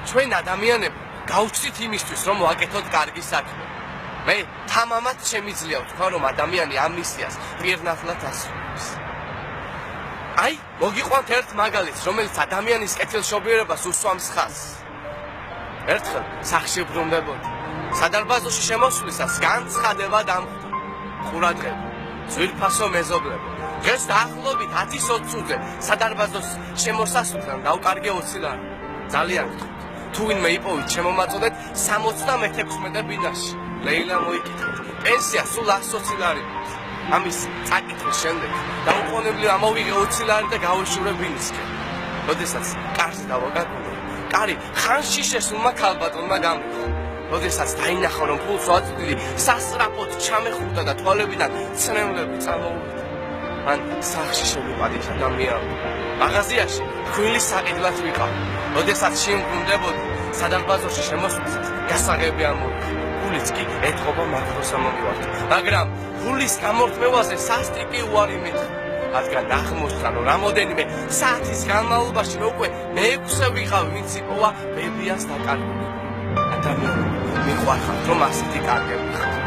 ჩვენ ადამიანები გავჩით იმისთვის, რომ ვაკეთოთ კარგი საქმე. მე თამამად შემიძლია ვთქვა, რომ ადამიანი ამ მისიას პირნათლად ასრულებს. აი, მოგიყვანთ ერთ მაგალითს, რომელიც ადამიანის კეთილშობიერებას უსვამს ხაზს. ერთხელ სახლში ბრუნდებოდი. სადარბაზოში შემოსვლისას განცხადება დამხვდა. ყურადღება, ძვირფასო მეზობლებო. დღეს დაახლოებით 10-20-ზე სადარბაზოს შემოსასვლელთან დავკარგე 20 ლარი. ძალიან გთხოვთ. თუ ვინმე იპოვით, შემომაწოდეთ 76 ბინაში. ლეილა მოიკითხეთ. პენსია სულ 120 ლარი. ამის წაკითხვის შემდეგ დაუყოვნებლივ ამოვიღე 20 ლარი და გავეშურე ბინისკენ. როდესაც კარზე დავაგაგულე, კარი ხანში შესულმა ქალბატონმა გამიხო. როდესაც დაინახა, რომ ფულს ვაწვდილი, სასწრაფოდ ჩამეხურდა და თვალებიდან ცნემლები წამოვიდა. მან სახლში შემიპატის ადამიანმა. მაღაზიაში ფქვილის საყიდლად ვიყავ. როდესაც შემგუნდებოდი, სადარბაზოში შემოსვლისას გასაღები ამოვიდა. ფულიც კი ეთყობა მაღაზიასა მომივარდა. მაგრამ ფულის გამორთმევაზე სასტიკი უარი მეთქვა. რადგან აღმოჩნდა, რომ რამოდენიმე საათის განმავლობაში მე უკვე მეექვსე ვიყავ, ვინც იპოვა ბებიას დაკარგული. ადამიანები მიყვარხართ, რომ ასეთი კარგები ხართ.